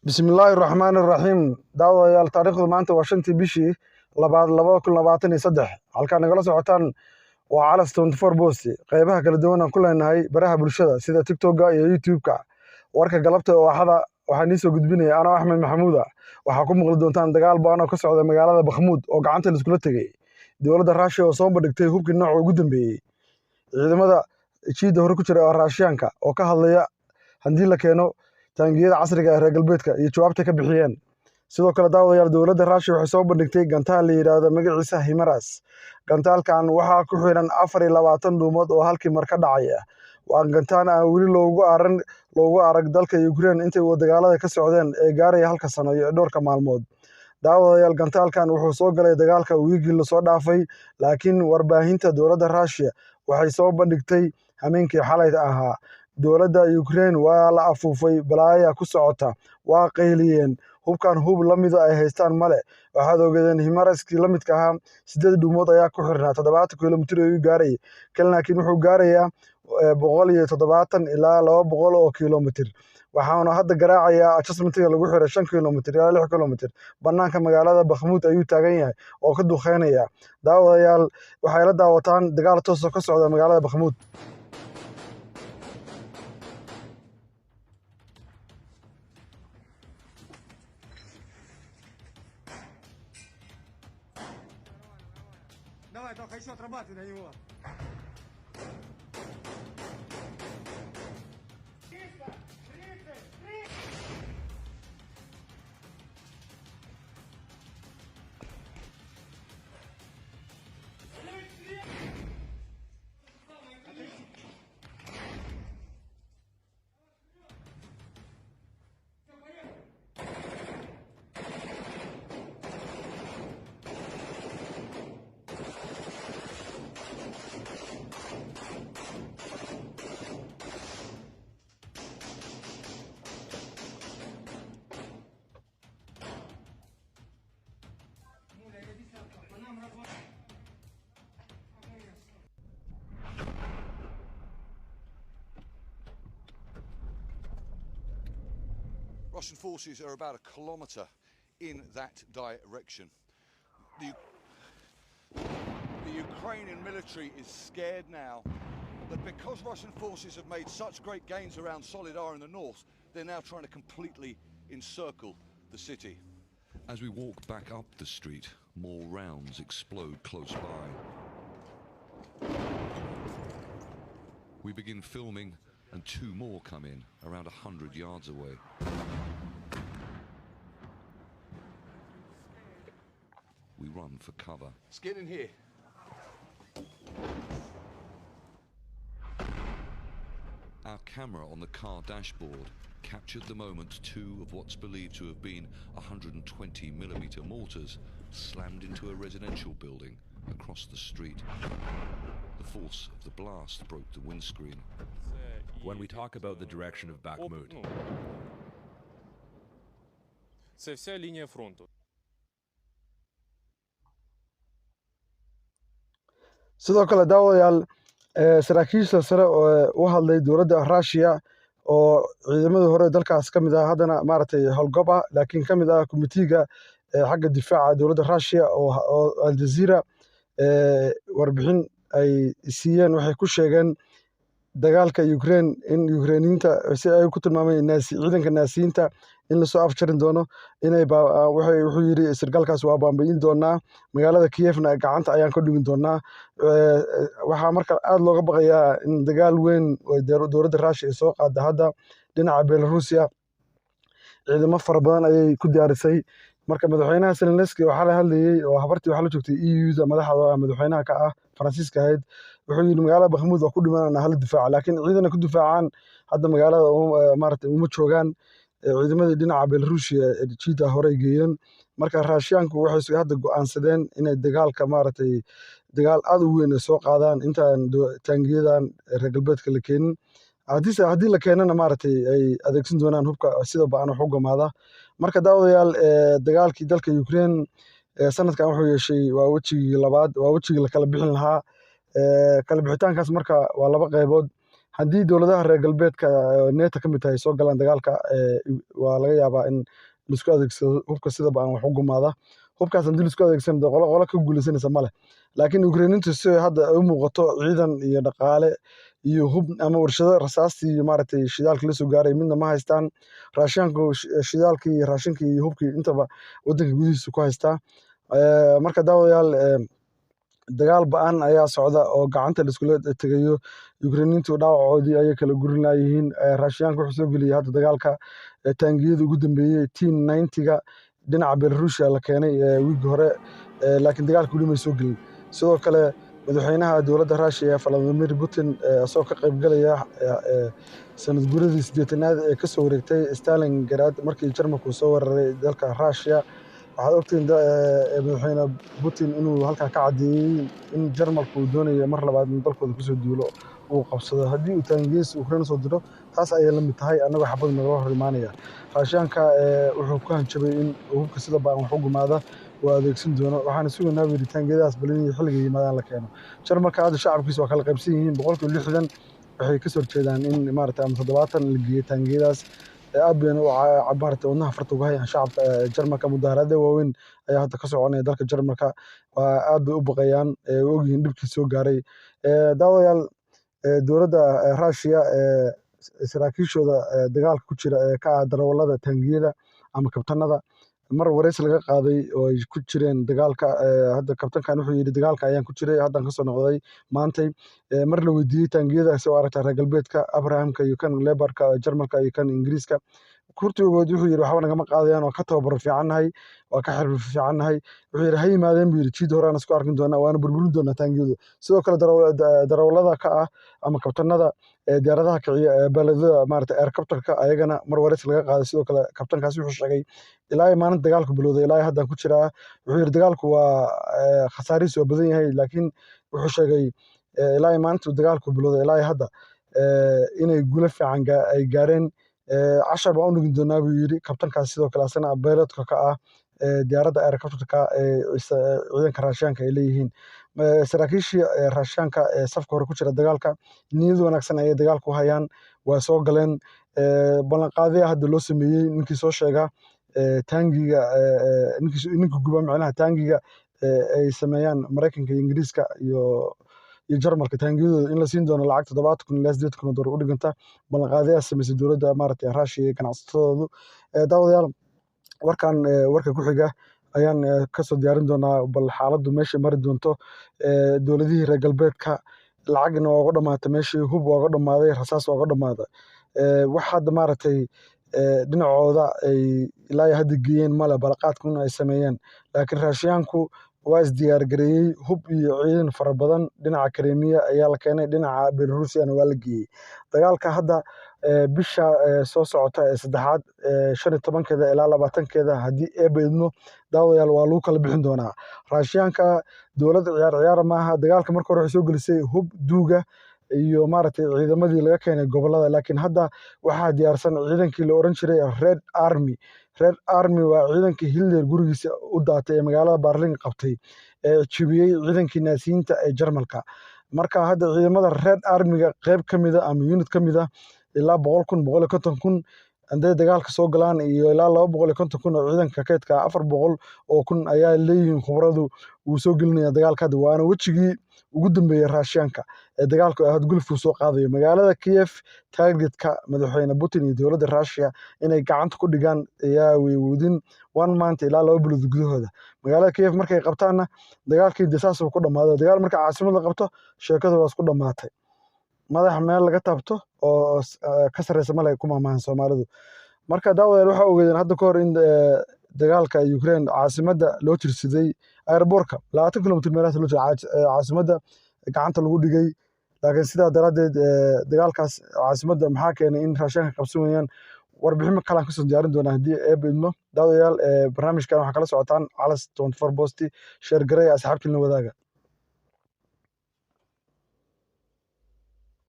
Bismillaahi Raxmaani Raxiim. Daawadayaal taariikhdu maanta waa 5tii bishii labaad 2023. Halkaan nagala socotaan waa Calas 24 Post. Qaybaha kala duwan aan ku leenahay baraha bulshada sida TikTok iyo YouTube-ka. Warka galabta oo axada waxaan soo gudbinaya anoo Axmed Maxamuud ah. Waxaa ku maqli doontaan dagaal baan oo ka socda magaalada Bakhmuud oo gacanta la iskula tagay. Dowladda Ruushka oo soo bandhigtay hubkii nooca ugu dambeeyay. Ciidamada jiida hore ku jira Ruushyaanka oo ka hadlaya haddii la keeno taangiyada casriga ah ee reer galbeedka iyo jawaabta ka bixiyeen. Sidoo kale daawadayaal dowladda Ruushka waxay soo bandhigtay gantaal la yiraahdo magaciisa HIMARS. Gantaalkan waxaa ku xiran 24 dhuumood oo halkii mar ka dhacaya. Waa gantaal aan weli loogu arag dalka Ukraine intay dagaalada ka socdeen ee gaaraya halka sano iyo dhowrka maalmood. Daawadayaal gantaalkan wuxuu soo galay dagaalka wiigii la soo dhaafay, laakiin warbaahinta dowladda Ruushka waxay soo bandhigtay hameenkii xalay ahaa. Dowladda Ukraine waa la afuufay balaaya ku socota, waa qayliyeen hubkan hub la mid ay haystaan male. Waxaad ogaadeen HIMARS-kii la midka ahaa 8 dhuumood ayaa ku xirnaa 70 kiiloomitir ayuu gaaray. Laakiin wuxuu gaarayaa 170 ilaa 200 oo kiiloomitir. Waxaana hadda garaacayaa adjustment-ga lagu xiray 5 kiiloomitir ilaa 6 kiiloomitir. Bannaanka magaalada Bakhmuud ayuu taagan yahay oo ka duqeynaya. Daawadayaal waxay la daawataan dagaal toos ah ka socda magaalada Bakhmuud. Давай, только еще отрабатывай на него. Russian forces are about a kilometre in that direction. The Ukrainian military is scared now that because Russian forces have made such great gains around Solidar in the north, they're now trying to completely encircle the city. As we walk back up the street, more rounds explode close by. We begin filming and 2 more come in around 100 yards away. We run for cover. Let's get in here. Our camera on the car dashboard captured the moment 2 of what's believed to have been 120mm mortars slammed into a residential building across the street. The force of the blast broke the windscreen. When we talk about the direction of Bakhmut, це вся лінія фронту. Sidoo kale daawadayaal saraakiisha sare oo u hadlay dowladda Ruushka oo ciidamadii hore dalkaas ka mid ah haddana maaragtay howlgab ah laakiin ka mid ah komitiga xagga difaaca dowladda Ruushka oo Al Jazeera warbixin ay siiyeen waxay ku sheegeen dagaalka Ukraine in Ukrainiinta si ay ku tilmaameen ciidanka naasiyiinta in la soo afjarin doono inay wuxuu yiri sargaalkaas waa baambayn doonaa magaalada Kievna gacanta ayaan ka dhigin doonaa. Waxaa marka aad looga baqayaa in dagaal weyn oo dowladda Ruushka ay soo qaado hadda dhinaca Belarusia. Ciidamo fara badan ayay ku diyaarisay. Marka madaxweynaha Zelensky waxaa la hadlayay oo habartii waxa la joogtay EU-da madaxweynaha ka ah Faransiiska ahayd wuxuu yiri magaalada Bakhmuud waa ku dhimanana hal difaac laakiin ciidana ku difaacaan hadda magaalada maaragtay uma joogaan. Ciidamadii dhinaca Belarusia jiida hore geeyeen. Marka Ruushyaanku waxay hadda go'aansadeen inay dagaalka maaragtay dagaal aad u weyn soo qaadaan intaan taangiyadan reer galbeedka la keenin. Haddii la keenana maaragtay ay adeegsan doonaan hubka sida baan wax u gamaada. Marka daawadayaal dagaalkii dalka Ukraine sanadkan wuxuu yeeshay waa wajigii labaad waa wajigii la kala bixin lahaa. Kala bixitaankaas marka waa 2 qaybood. haddii dowladaha reer galbeedka neeta ka mid tahay soo galaan dagaalka waa laga yaabaa in laisku adeegsado hubka sidaba aan wax u gumaada hubkaas haddii laisku adeegsan qolo ka guulaysanaysa male laakiin Ukrainiintu si hadda ay u muuqato ciidan iyo dhaqaale iyo hub ama warshado rasaastii iyo maaragtay shidaalka la soo gaaray midna ma haystaan raashinka shidaalkii iyo raashinkii iyo hubkii intaba wadanka gudihiisa ku haystaa marka daawadayaal dagaal ba'an ayaa socda oo gacanta la iskula tegayo Ukrainiintu dhaawacoodii ayay kala gurin laayihiin raashinka wuxuu soo geliyay hadda dagaalka taangiyada ugu dambeeyay T90ga dhinaca Belarus la keenay wiigi hore laakiin dagaalku weli ma soo gelin sidoo kale madaxweynaha dowladda Russia Vladimir Putin asoo ka qayb galaya sanad guuradii 8aad ee ka soo wareegtay Stalingrad markii Jarmalku soo weeraray dalka Russia waxaad ogtiin madaxweyne Putin inuu halkaa ka cadeeyay in Jarmalku doonayo mar labaad in dalkooda ku soo duulo uu qabsado haddii uu taangiis Ukraine soo diro taas ayay la mid tahay annaga xabad naga hor imaanaya raashinka wuxuu ku hanjabay in hubka sida baan wax u gumaada waa adeegsan doono waxaan sugaynaa taangiyadaas balin xilliga yimaadaan la keeno Jarmalka hadda shacabkiisa waa kala qaybsan yihiin 60 waxay ka soo jeedaan in maaragtay 70 la geeyo taangiyadaas aabeen oo cabarta wadnaha farta uga hayaan shacabka Jarmalka mudaharada waaweyn ayaa hadda ka soconaya dalka Jarmalka waa aad bay u baqayaan ogyihiin dhibkii soo gaaray daawayaal dowladda Russia saraakiishooda dagaalka ku jira ka darawalada taangiyada ama kabtanada mar wareys laga qaaday oo ay ku jireen dagaalka hadda kabtankan wuxuu yiri dagaalka ayaan ku jiray hadda ka soo noqday maantay mar la weydiiyay taangiyada soo aragtay reer galbeedka Abrahamka iyo kan Lebarka Jarmalka iyo kan Ingiriiska kurtigood wuxuu yiri waxba nagama qaadayaan oo ka tababar fiicanahay waa ka xirfad fiicanahay wuxuu yiri hay maadeen buu yiri jid hore aan isku arkin doonaa waana burburin doonaa taangiyadu sidoo kale darawalada ka ah ama kabtanada diyaaradaha kiciya balada maaragtay helicopterka ayagana mar wareys laga qaaday sidoo kale kabtankaas wuxuu sheegay ilaa maalinta dagaalku bilowday ilaa hadda ku jira wuxuu yiri dagaalku waa khasaariis oo badan yahay laakiin wuxuu sheegay ilaa maalinta dagaalku bilowday ilaa hadda inay guulo fiican ay gaareen cashar baan u dhigin doonaa buu yiri kabtankaas sidoo kale asana pilotka ka ah diyaaradda helicopterka ciidanka raashinka ay leeyihiin saraakiishii raashinka safka hore ku jira dagaalka niyad wanaagsan ay dagaalku hayaan waa soo galeen ballanqaadyo hadda loo sameeyay ninkii soo sheega taangiga ninkii guba macnaha taangiga ay sameeyaan Mareykanka iyo Ingiriiska iyo Jarmalka taangiyada in la siin doono lacag 7,000 ilaa 8,000 dollar u dhiganta ballanqaadyo sameysay dowladda maaragtay Russia iyo ganacsatadoodu daawadayaal warka ku xiga ayaan ka soo diyaarin doonaa bal xaaladdu meesha mari doonto dowladihii reer galbeedka lacagna waa uga dhamaatay meeshii hub waa uga dhamaaday rasaas waa uga dhamaaday wax hadda maaragtay dhinacooda ay ilaa hadda geeyeen male balaqaadkuna ay sameeyeen laakiin raashiyaanku waa isdiyaar gareeyay hub iyo ciidan fara badan dhinaca Crimea ayaa la keenay dhinaca Belarusna waa la geeyay dagaalka hadda bisha soo socota saddexaad 15keeda ilaa 20keeda haddii ay beedno daawayaal waa lagu kala bixin doonaa raashiyaanka dowladda ciyaar maaha dagaalka markii hore waxay soo gelisay hub duuga iyo maaragtay ciidamadii laga keenay gobolada laakiin hadda waxaa diyaarsan ciidankii la oran jiray Red Army waa ciidankii Hitler gurigiisa u daatay ee magaalada Berlin qabtay jibiyay ciidankii naasiyiinta ee Jarmalka marka hadda ciidamada Red Army-ga qayb kamid ah ama unit kamid ah ilaa 150,000 anday dagaalka soo galaan iyo ilaa 250,000 oo ciidanka kaydka 400,000 ayaa leeyihiin khibradu uu soo gelinaya dagaalka hadda waana wajigii ugu dambeeyay raashinka ee dagaalku aad gulfku soo qaadayo magaalada Kiev targetka madaxweyne Putin iyo dowladda Russia inay gacanta ku dhigaan ayaa within 1 month ilaa 2 bilood gudahooda magaalada Kiev markay qabtaana dagaalkii disaas ku dhamaado dagaal marka caasimada qabto sheekadu waa isku dhamaatay madax meel laga taabto oo ka sareysa malay ku maamahan Soomaalidu marka daawadayaal waxa ogeeyeen hadda ka hor in dagaalka Ukraine caasimada loo tirsaday airportka 20 kilomitir meelaha loo jeeday caasimada gacanta lagu dhigay laakiin sidaa daraadeed dagaalkaas caasimada maxaa keenay in raashinka qabsanayaan warbixin kale ka soo diyaarin doona hadii ay beedno daawayaal barnaamijkan waxa kala socotaan Calas 24 Post share garay asxaabtiina wadaaga